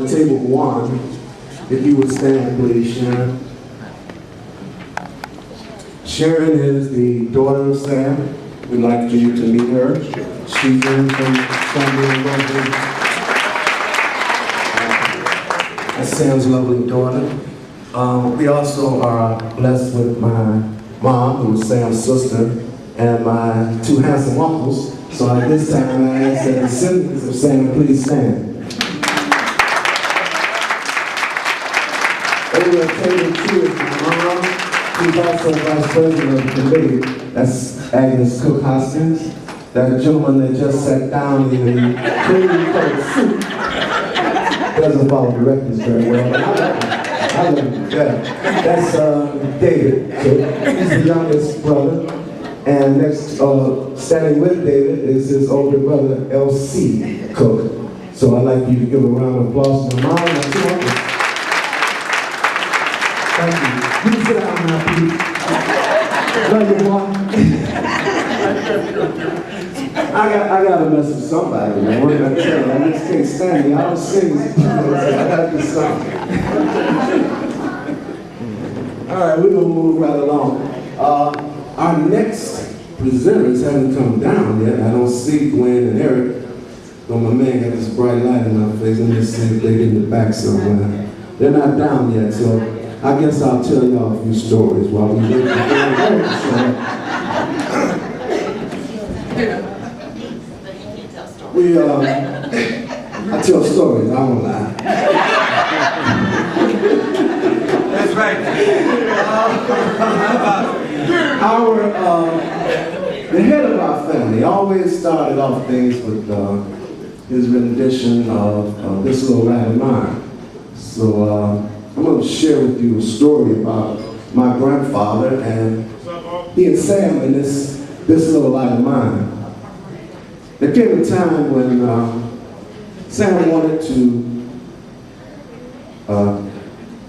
to table one. If you would stand, please, Sharon. Sharon is the daughter of Sam. We'd like for you to meet her. She's in from Samuel Lovely. That's Sam's lovely daughter. We also are blessed with my mom, who is Sam's sister, and my two handsome uncles. So at this time, I ask that the descendants of Sam please stand. Over at table two is my mom. She's also vice president of the committee. That's Agnes Cook Hoskins. That gentleman that just sat down in the cream colored suit doesn't follow directions very well, but I love him. Yeah. That's David Cook. He's the youngest brother. And next, standing with David is his older brother, L.C. Cook. So I'd like you to give a round of applause to my mom and two uncles. Thank you. You can sit down now, please. Love you, Mom. I gotta mess with somebody, man. What did I tell you? I just can't stand it. I don't sing. I gotta do something. All right, we're gonna move right along. Our next presenters haven't come down yet. I don't see Gwen and Eric. But my man got this bright light in my face. Let me see if they're in the back somewhere. They're not down yet, so I guess I'll tell y'all a few stories while we wait for Gwen and Eric. I tell stories, I won't lie. That's right. The head of our family always started off things with his rendition of This Little Light of Mine. So I'm going to share with you a story about my grandfather and he and Sam in this Little Light of Mine. There came a time when Sam wanted to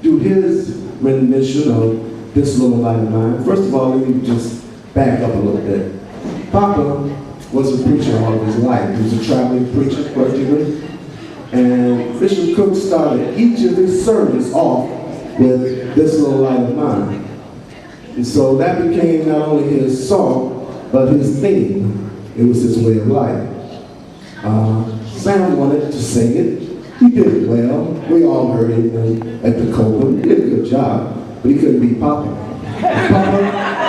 do his rendition of This Little Light of Mine. First of all, let me just back up a little bit. Papa was a preacher all of his life. He was a traveling preacher, particularly. And Bishop Cook started each of his sermons off with This Little Light of Mine. And so that became not only his song, but his theme. It was his way of life. Sam wanted to sing it. He did it well. We all heard it at the Copeland. He did a good job, but he couldn't beat Papa.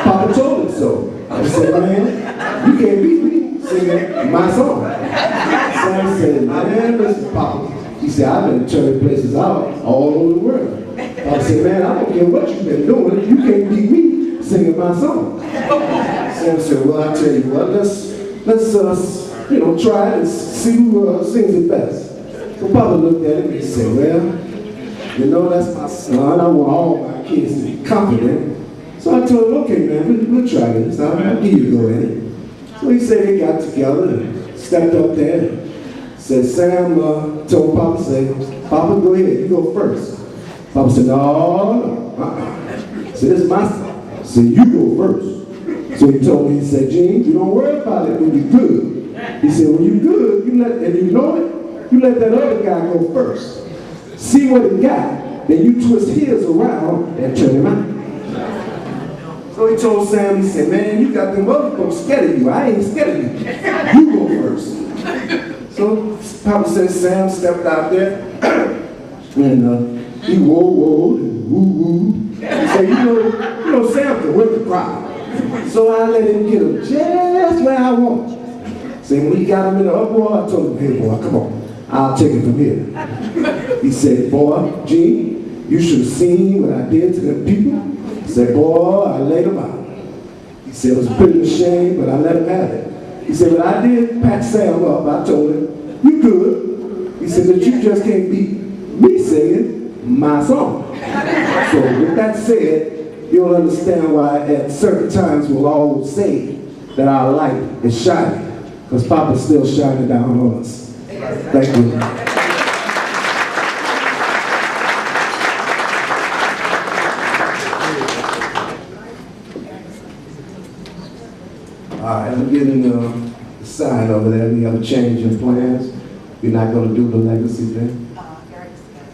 Papa told him so. I said, man, you can't beat me singing my song. Sam said, man, listen, Papa. He said, I've been turning places out all over the world. Papa said, man, I don't care what you've been doing. You can't beat me singing my song. Sam said, well, I tell you what, let's try it and see who sings it best. So Papa looked at him and said, well, that's my son. I want all my kids to be confident. So I told him, okay, man, we'll try this. I'll give you a go at it. So he said they got together and stepped up there and said, Sam told Papa, Papa, go ahead, you go first. Papa said, no. So this is my son. So you go first. So he told me, he said, Gene, you don't worry about it when you're good. He said, when you're good, you let that other guy go first. See what he got, then you twist his around and turn him out. So he told Sam, he said, man, you got them other folks scared of you. I ain't scared of you. You go first. So Papa said Sam stepped out there and he whoa-whoa and woo-woo. He said, you know, Sam can win the crowd. So I let him get him just where I want. So when he got him in the uproar, I told him, hey boy, come on, I'll take it from here. He said, boy, Gene, you should have seen what I did to them people. He said, boy, I laid them out. He said, it was a pretty shame, but I let him have it. He said, but I did patch Sam up. I told him, you good. He said, but you just can't beat me singing my song. So with that said, you'll understand why at certain times we'll always say that our light is shining. Because Papa's still shining down on us. Thank you. All right, I'm getting the sign over there. We have a change in plans. We're not going to do the legacy thing. Eric's going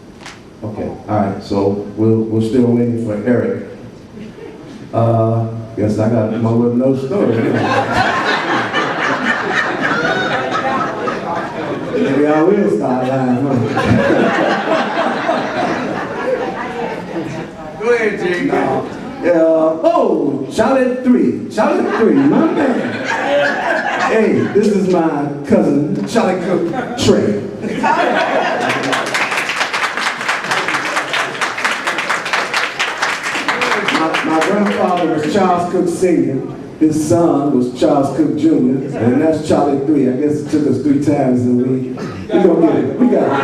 Okay, all right, so we're still waiting for Eric. Guess I got my little no story. Maybe I will start lying, huh? Go ahead, Jake. Oh, Charlie 3, my man. Hey, this is my cousin, Charlie Cook Trey. My grandfather was Charles Cook Sr., his son was Charles Cook Jr., and that's Charlie 3. I guess it took us 3 times, and we gonna get it. We got it.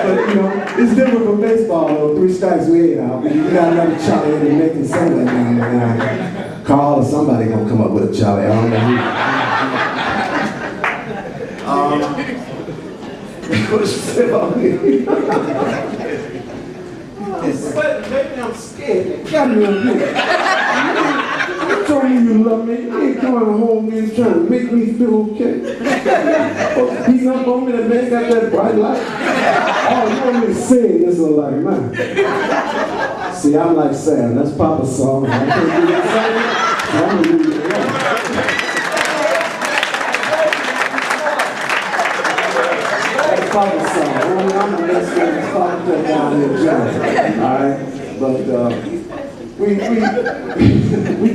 But, you know, it's different from baseball, though. 3 strikes, we ain't out. You got another Charlie in the making somewhere now. Carl or somebody gonna come up with a Charlie. I don't know who. What you say about me? Maybe I'm scared. They got me on here. You told me you love me. You ain't coming home and trying to make me feel okay. He's up on me, that man got that bright light. Oh, you want me to sing? This is like mine. See, I'm like Sam. That's Papa's song. I can't do that song. So I'm gonna leave it alone. That's Papa's song. I'm the best thing that's Papa put down here, John. All right? But we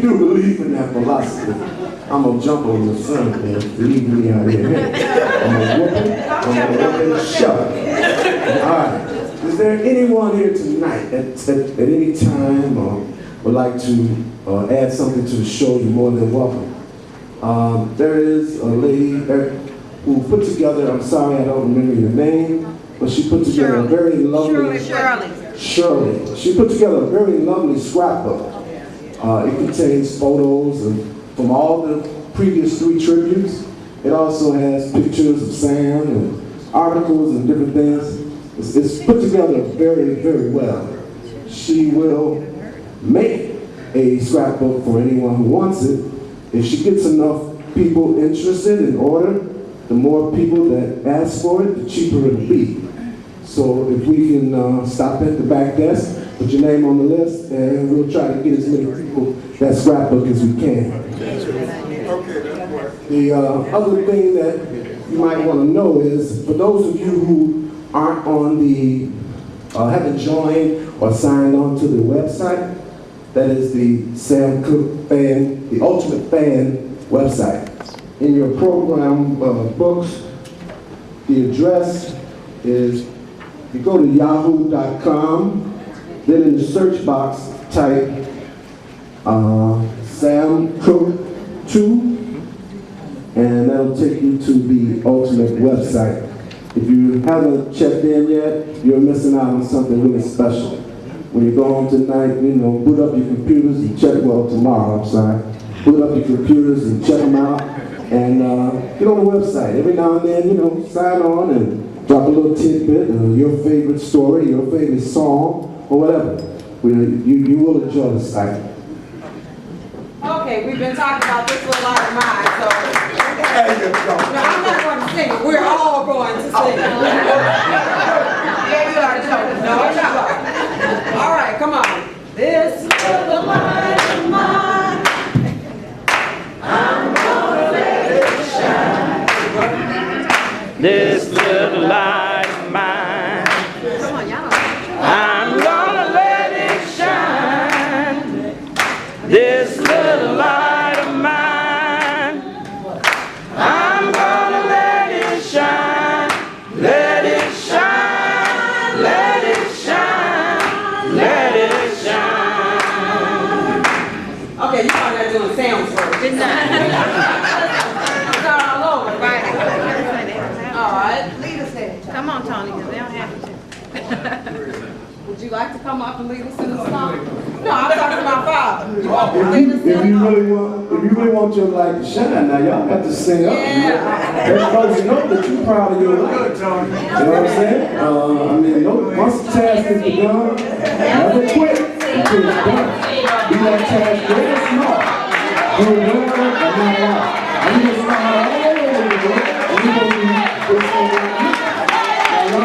do believe in that philosophy. I'm gonna jump on the sun and leave me out here. I'm gonna whoop it, shut it. All right. Is there anyone here tonight at any time would like to add something to the show? You're more than welcome. There is a lady who put together, I'm sorry I don't remember your name, but she put together a very lovely... Shirley. She put together a very lovely scrapbook. It contains photos from all the previous 3 tributes. It also has pictures of Sam and articles and different things. It's put together very, very well. She will make a scrapbook for anyone who wants it. If she gets enough people interested in order, the more people that ask for it, the cheaper it'll be. So if we can stop at the back desk, put your name on the list, and we'll try to get as many people that scrapbook as we can. The other thing that you might want to know is, for those of you who aren't on the, haven't joined or signed on to the website, that is the Sam Cooke Fan, the Ultimate Fan website. In your program books, the address is, you go to yahoo.com, then in the search box type Sam Cooke 2, and that'll take you to the Ultimate website. If you haven't checked in yet, you're missing out on something really special. When you go home tonight, you know, boot up your computers and check, well, tomorrow, I'm sorry. Boot up your computers and check them out, and get on the website. Every now and then, you know, sign on and drop a little tidbit, your favorite story, your favorite song, or whatever. You will enjoy the site. Okay, we've been talking about this little light of mine, so no, I'm not going to sing it. We're all going to sing it. Yeah, you are joking. No, no. All right, come on. This little light of mine, I'm gonna let it shine. This little light of mine, Come on, y'all. I'm gonna let it shine. This little light of mine, I'm gonna let it shine. Let it shine, let it shine, let it shine. Okay, you are not doing sounds first. Didn't Start all over, right? All right. Lead us in. Come on, Tony, because they don't have to. Would you like to come up and lead us in the song? No, I'm talking to my father. You want to lead us If in you the really want your light to shine, now y'all got to sing up. Yeah. Everybody know that you're proud of your light. Good, Tony. You know what I'm saying? I mean, no, once the task is begun, never quit until it's done. Be that task great or small. Do it well or not at all. And you're going to smile all over the world, and you're going to be this thing like this.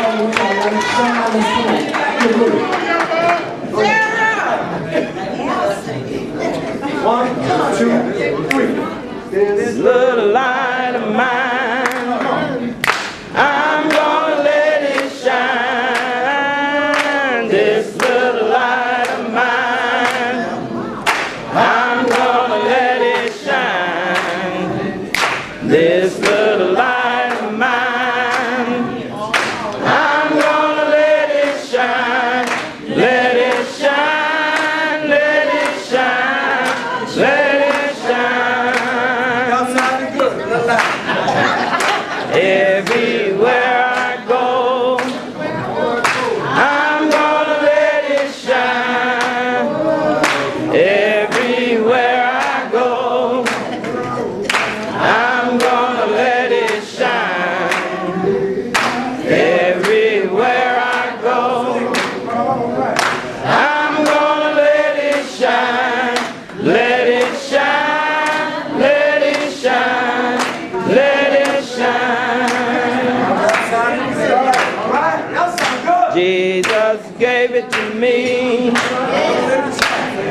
Jesus gave it to me.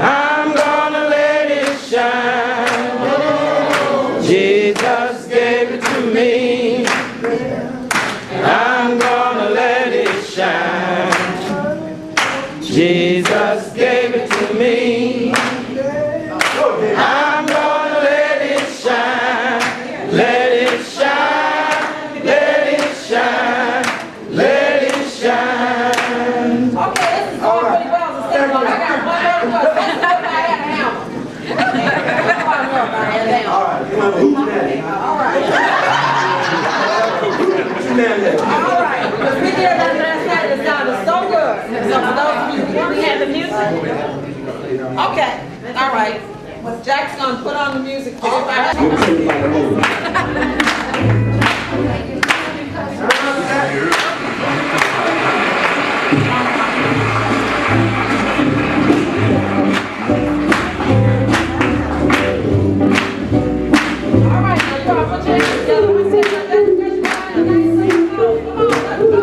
I'm gonna let it shine. Jesus gave it to me. I'm gonna let it shine. Jesus gave it to me. I'm gonna let it shine. Let it shine. Let it shine. Let it shine. Okay, this is going pretty well to sing on. I got one more question. That's what I had to hammer. All right. All right. All right. Because we did that last night. It sounded so good. So for those of you who we have the music. Okay. All right. Jack's gonna put on the music. Everybody. We'll sing like a movie. All right, now you all put your hands together. We say, let's get this guy a nice sing song. Come on, let's go.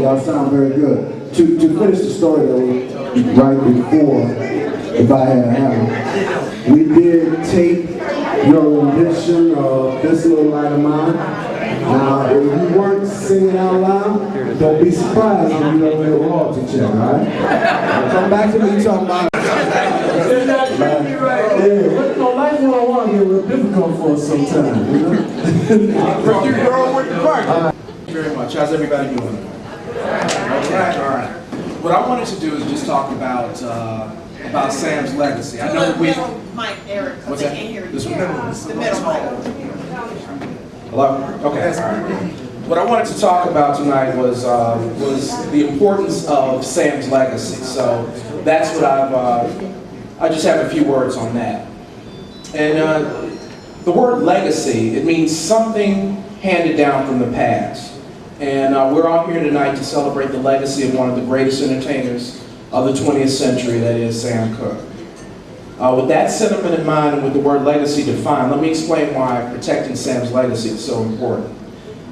y'all sound very good. To finish the story though, right before, if I had happened, we did tape your rendition of This Little Light of Mine. Now, if you weren't singing out loud, don't be surprised when you don't get a royalty check, all right? Come back to me talking about life 101 get real difficult for us sometimes, you know? Thank you very much. How's everybody doing? All right. What I wanted to do is just talk about Sam's legacy. I know that we. Mike, Eric, What's they that? can't hear you. This one? The middle mic. Hello? Okay. All right. What I wanted to talk about tonight was the importance of Sam's legacy. So that's what I just have a few words on that. And the word legacy, it means something handed down from the past. And we're all here tonight to celebrate the legacy of one of the greatest entertainers of the 20th century, that is Sam Cooke. With that sentiment in mind and with the word legacy defined, let me explain why protecting Sam's legacy is so important.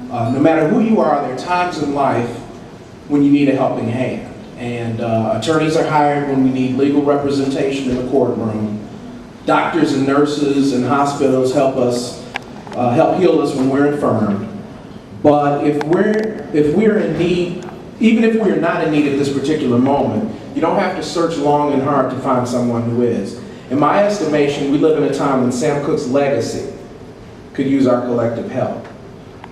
No matter who you are, there are times in life when you need a helping hand. And attorneys are hired when we need legal representation in the courtroom. Doctors and nurses and hospitals help heal us when we're infirmed. But if we're in need, even if we're not in need at this particular moment, you don't have to search long and hard to find someone who is. In my estimation, we live in a time when Sam Cooke's legacy could use our collective help.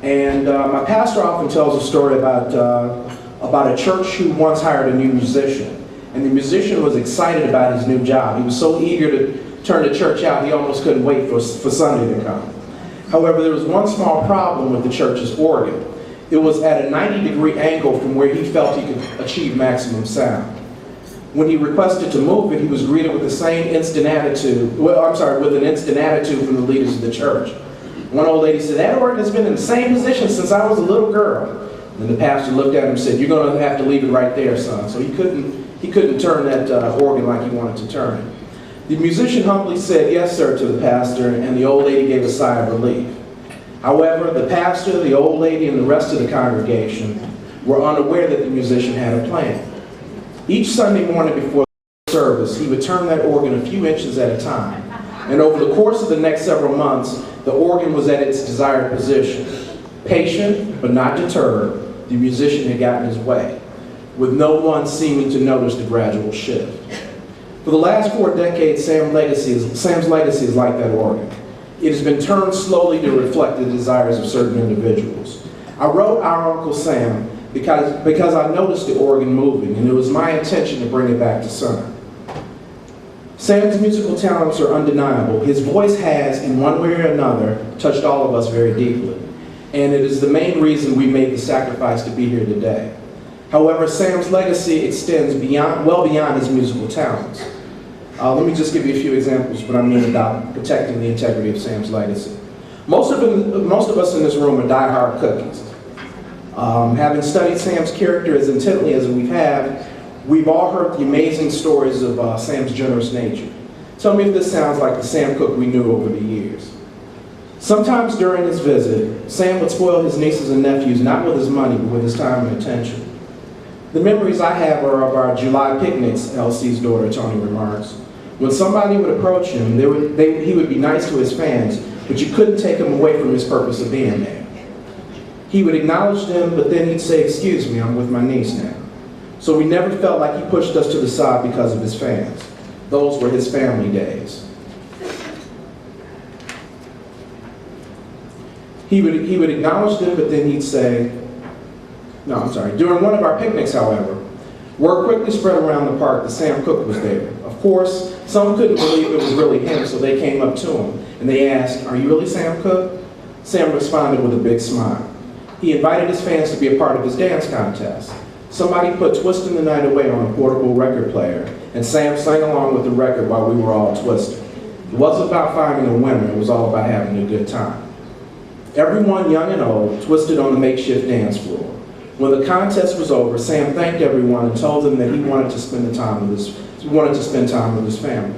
And my pastor often tells a story about a church who once hired a new musician. And the musician was excited about his new job. He was so eager to turn the church out, he almost couldn't wait for Sunday to come. However, there was one small problem with the church's organ. It was at a 90-degree angle from where he felt he could achieve maximum sound. When he requested to move it, he was greeted with the same instant attitude, with an instant attitude from the leaders of the church. One old lady said, "That organ has been in the same position since I was a little girl." And the pastor looked at him and said, "You're going to have to leave it right there, son." So he couldn't turn that organ like he wanted to turn it. The musician humbly said, "Yes, sir," to the pastor, and the old lady gave a sigh of relief. However, the pastor, the old lady, and the rest of the congregation were unaware that the musician had a plan. Each Sunday morning before the service, he would turn that organ a few inches at a time. And over the course of the next several months, the organ was at its desired position. Patient, but not deterred, the musician had gotten his way, with no one seeming to notice the gradual shift. For the last 4 decades, Sam's legacy is like that organ. It has been turned slowly to reflect the desires of certain individuals. I wrote Our Uncle Sam because I noticed the organ moving, and it was my intention to bring it back to center. Sam's musical talents are undeniable. His voice has, in one way or another, touched all of us very deeply. And it is the main reason we made the sacrifice to be here today. However, Sam's legacy extends well beyond his musical talents. Let me just give you a few examples of what I mean about protecting the integrity of Sam's legacy. Most of us in this room are diehard Cookies. Having studied Sam's character as intently as we've all heard the amazing stories of Sam's generous nature. Tell me if this sounds like the Sam Cooke we knew over the years. Sometimes during his visit, Sam would spoil his nieces and nephews not with his money, but with his time and attention. The memories I have are of our July picnics, LC's daughter Tony remarks. When somebody would approach him, he would be nice to his fans, but you couldn't take him away from his purpose of being there. He would acknowledge them, but then he'd say, "Excuse me, I'm with my niece now." So we never felt like he pushed us to the side because of his fans. Those were his family days. He would acknowledge them, but then he'd say, During one of our picnics, however, word quickly spread around the park that Sam Cooke was there. Of course, some couldn't believe it was really him, so they came up to him and they asked, "Are you really Sam Cooke?" Sam responded with a big smile. He invited his fans to be a part of his dance contest. Somebody put "Twistin' the Night Away" on a portable record player, and Sam sang along with the record while we were all twisting. It wasn't about finding a winner, it was all about having a good time. Everyone, young and old, twisted on the makeshift dance floor. When the contest was over, Sam thanked everyone and told them that he wanted to spend time with his family.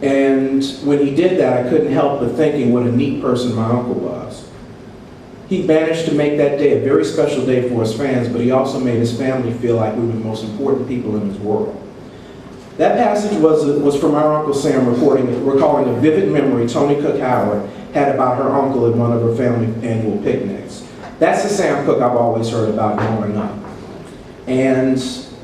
And when he did that, I couldn't help but thinking what a neat person my uncle was. he managed to make that day a very special day for his fans, but he also made his family feel like we were the most important people in his world. That passage was from our Uncle Sam recalling a vivid memory Tony Cook Howard had about her uncle at one of her family annual picnics. That's the Sam Cooke I've always heard about growing up. And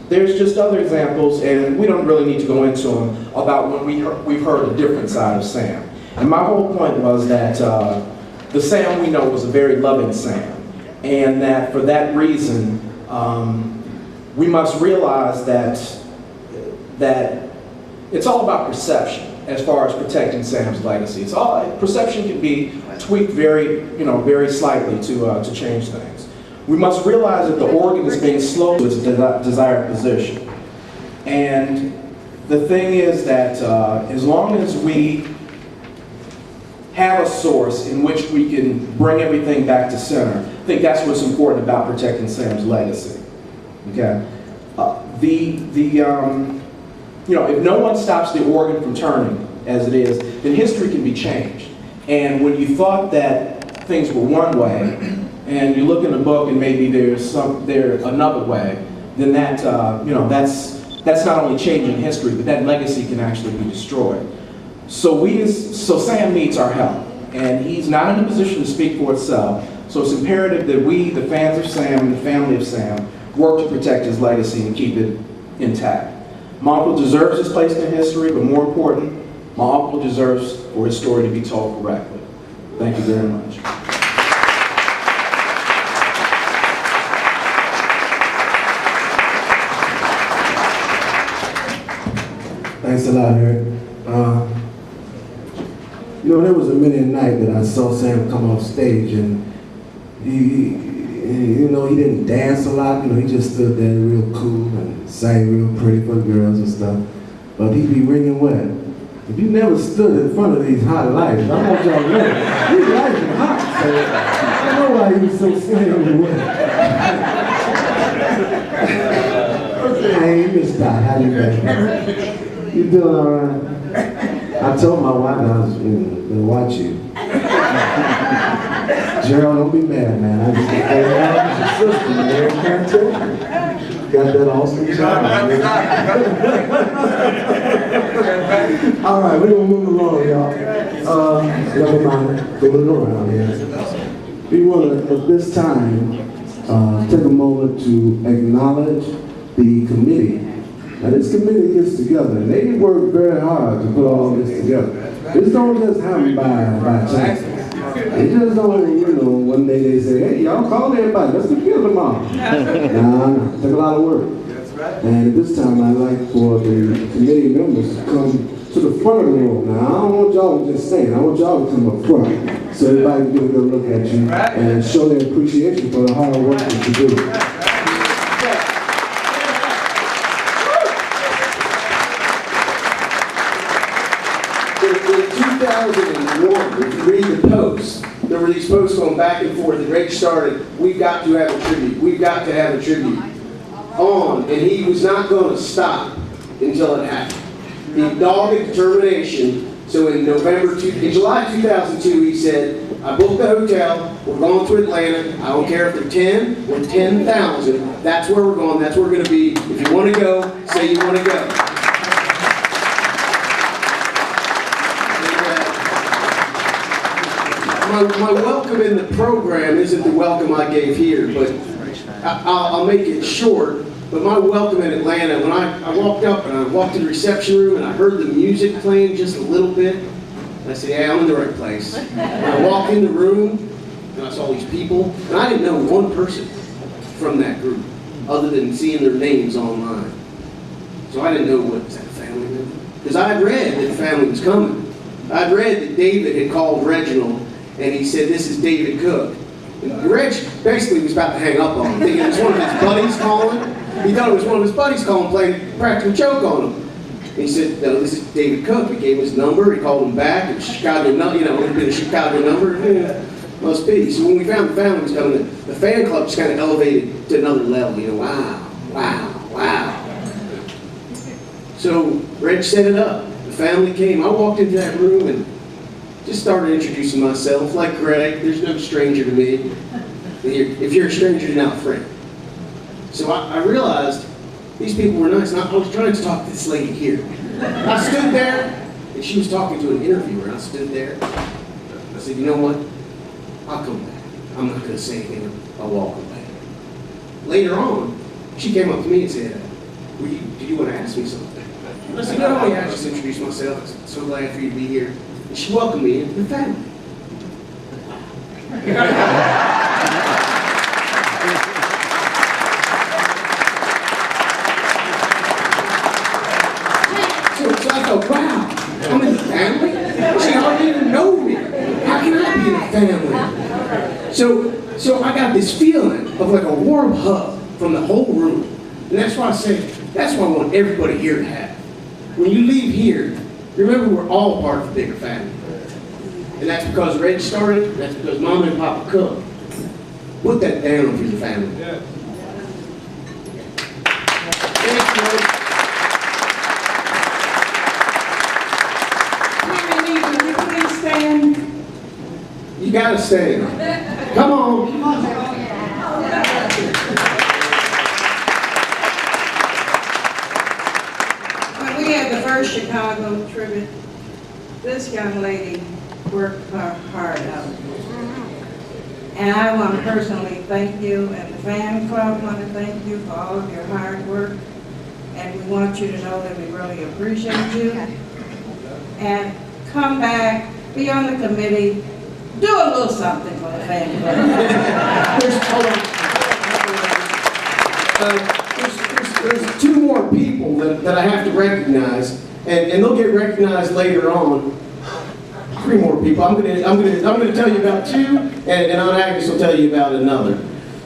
there's just other examples, and we don't really need to go into them, about when we've heard a different side of Sam. And my whole point was that the Sam we know was a very loving Sam, and that for that reason, we must realize that it's all about perception as far as protecting Sam's legacy. Perception can be tweaked very slightly to change things. We must realize that the organ is being slowed to its desired position. And the thing is that as long as we have a source in which we can bring everything back to center, I think that's what's important about protecting Sam's legacy. Okay? If no one stops the organ from turning as it is, then history can be changed. And when you thought that things were one way, and you look in the book and maybe there's another way, then that's not only changing history, but that legacy can actually be destroyed. So Sam needs our help, and he's not in a position to speak for itself. So it's imperative that we, the fans of Sam and the family of Sam, work to protect his legacy and keep it intact. My uncle deserves his place in history, but more important, my uncle deserves for his story to be told correctly. Thank you very much. Thanks a lot, Eric. There was a minute at night that I saw Sam come off stage, and he didn't dance a lot. He just stood there real cool and sang real pretty for the girls and stuff. But he'd be wringing wet. If you never stood in front of these hot lights, I want y'all to know, these lights are hot, so I know why he was so singing wet. Hey, Miss Dot, how you doing? You doing all right? I told my wife I was going to watch you. Gerald, don't be mad, man. I just your sister, man. Can't tell you. Got that awesome job. All right, we're going to move along, y'all. Never mind, going around here. We want to, at this time, take a moment to acknowledge the committee. Now this committee gets together, and they work very hard to put all this together. This don't just happen by chance. They just don't, one day they say, hey, y'all call everybody, let's get together tomorrow. Nah, it took a lot of work. And at this time, I'd like for the committee members to come to the front of the room. Now, I don't want y'all to just stand, I want y'all to come up front so everybody can get a good look at you and show their appreciation for the hard work that you do. If you read the posts, there were these posts going back and forth, and Reg started, we've got to have a tribute, we've got to have a tribute on, and he was not going to stop until it happened. The dogged determination. So in July 2002, he said, I booked the hotel, we're going to Atlanta, I don't care if they're 10 or 10,000, that's where we're going, that's where we're going to be. If you want to go, say you want to go. My welcome in the program isn't the welcome I gave here, but I'll make it short. But my welcome in Atlanta, when I walked up and I walked in the reception room and I heard the music playing just a little bit, and I said, yeah, I'm in the right place. And I walked in the room and I saw these people, and I didn't know one person from that group other than seeing their names online. So I didn't know was that a family member? Because I had read that the family was coming. I'd read that David had called Reginald and he said, this is David Cook. And Reg basically was about to hang up on him, thinking it was one of his buddies calling. He thought it was one of his buddies calling, playing a practical joke on him. And he said, no, this is David Cook. He gave him his number, he called him back, and Chicago, it would have been a Chicago number. Yeah, must be. So when we found the family was coming, the fan club just kind of elevated to another level. Wow, wow, wow. So Reg set it up. The family came. I walked into that room and just started introducing myself. Like Greg, there's no stranger to me. If you're a stranger, you're not a friend. So I realized these people were nice, and I was trying to talk to this lady here. I stood there, and she was talking to an interviewer, and I stood there. I said, you know what? I'll come back. I'm not going to say anything. I'll walk away. Later on, she came up to me and said, did you want to ask me something? I said, no, I just introduced myself. I'm so glad for you to be here. And she welcomed me into the family. So I thought, wow, I'm in the family? She hardly even know me. How can I be in the family? So I got this feeling of like a warm hug from the whole room. And that's why I say, that's what I want everybody here to have. When you leave here, remember we're all part of a bigger family. And that's because Reg started, that's because Mama and Papa cooked. Put that down for your family. Yeah. You gotta stand. Come on. When we had the first Chicago tribute, this young lady worked her heart out. And I want to personally thank you, and the fan club want to thank you for all of your hard work. And we want you to know that we really appreciate you. And come back, be on the committee, do a little something for the fan club. There's two more people that I have to recognize, and they'll get recognized later on. Three more people. I'm gonna tell you about two, and Aunt Agnes will tell you about another.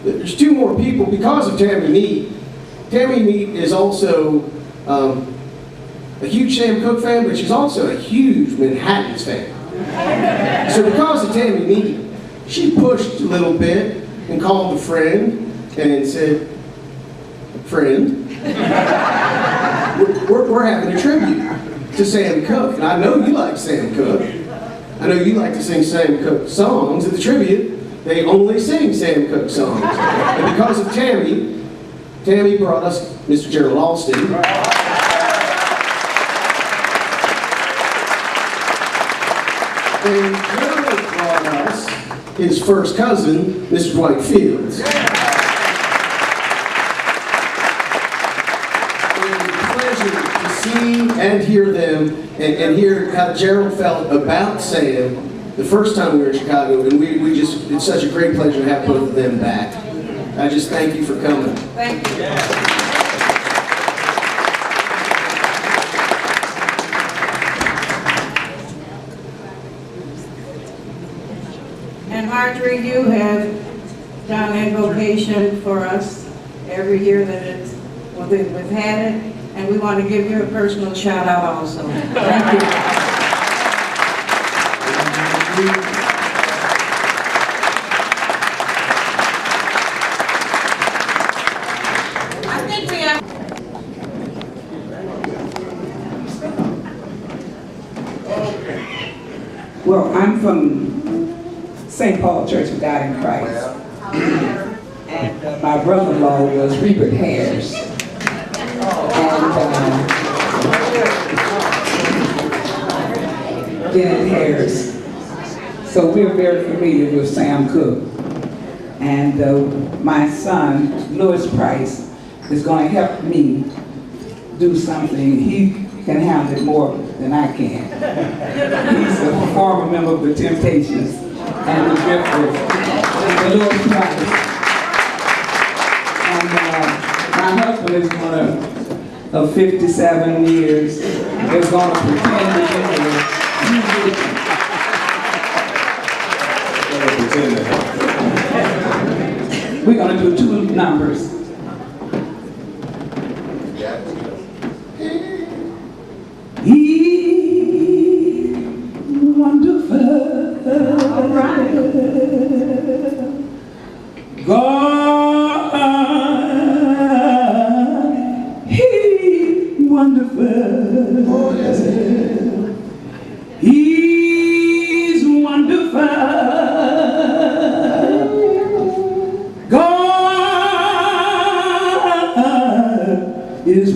There's two more people because of Tammy Neat. Tammy Neat is also a huge Sam Cooke fan, but she's also a huge Manhattans fan. So because of Tammy Neat, she pushed a little bit and called a friend and said, friend, we're having a tribute to Sam Cooke. And I know you like Sam Cooke. I know you like to sing Sam Cooke songs. At the tribute, they only sing Sam Cooke songs. And because of Tammy brought us Mr. Gerald Alston. And Gerald brought us his first cousin, Mr. Dwight Fields. See and hear them and hear how Gerald felt about Sam the first time we were in Chicago, and it's such a great pleasure to have both of them back. I just thank you for coming. Thank you. And Marjorie, you have done invocation for us every year that we've had it. And we want to give you a personal shout out also. Thank you. I think we have. Well, I'm from St. Paul Church of God in Christ. And my brother-in-law was Rebert Harris. Janet Harris. So we're very familiar with Sam Cooke. And my son, Louis Price, is going to help me do something. He can handle it more than I can. He's a former member of the Temptations and the Drifters, the Louis Price. And my husband is one of 57 years, is going to pretend to be we're going to do two numbers. He's wonderful. All right. God, He's wonderful. Oh, yes. He's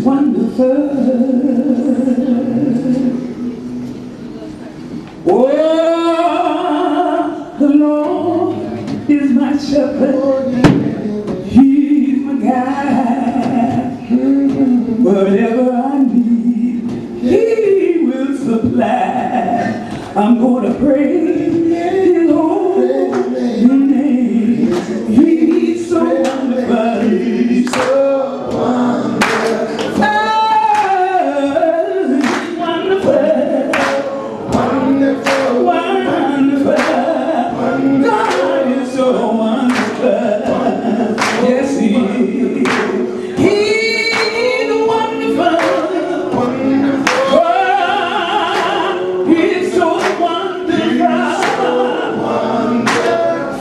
wonderful. Oh, the Lord is my shepherd. He's my guide. Whatever I need, He will supply. I'm gonna praise His holy name. He's so wonderful. He's so wonderful. Wonderful. Wonderful. God is so wonderful. Yes, He is. He's wonderful. Oh, He's so wonderful.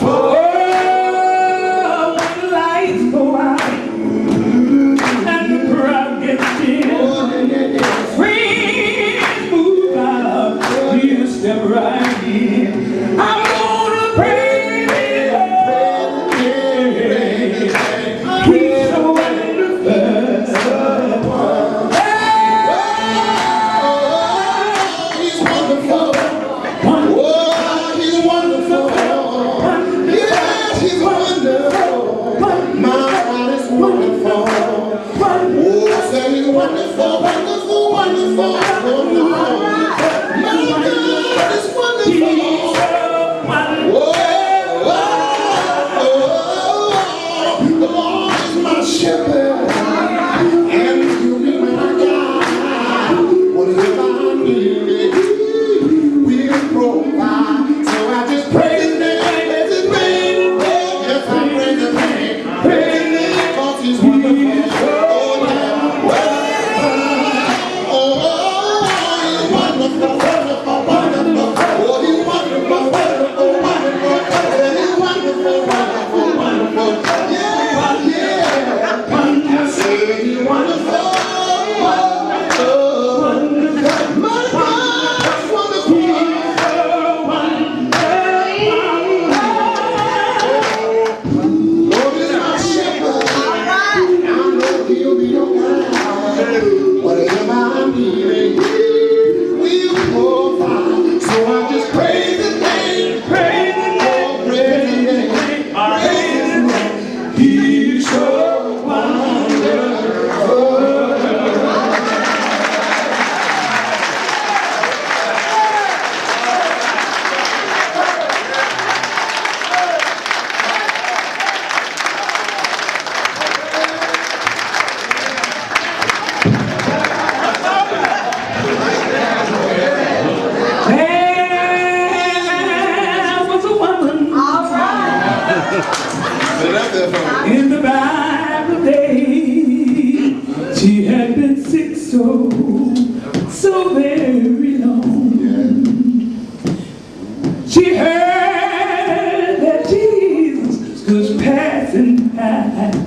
Oh, when the lights go out and the crowd gets in, friends move out, He'll step right in. I'm gonna praise Him. He's so wonderful. He's wonderful. Oh, He's wonderful. Yes, He's wonderful. My God is wonderful. Oh, say He's wonderful, wonderful, wonderful. Oh, no. My God is wonderful. The Lord is my shepherd, and He'll be my guide. Whatever I need, He'll provide. So I just praise His name, His name. Yes, I praise His name, praise His name, 'cause He's wonderful. Oh, yeah. Oh, He's wonderful, wonderful, wonderful. Oh, He's wonderful, wonderful, wonderful. He's wonderful, wonderful, wonderful. Yeah, yeah. I say He's wonderful, wonderful. My God's wonderful. Lord is my shepherd. I know He'll be your guide. Whatever I need, He'll provide. So I just praise His name, praise His name, praise His name, praise His name. He's so wonderful. There was a woman in the Bible days. She had been sick so very long. She heard that Jesus was passing by.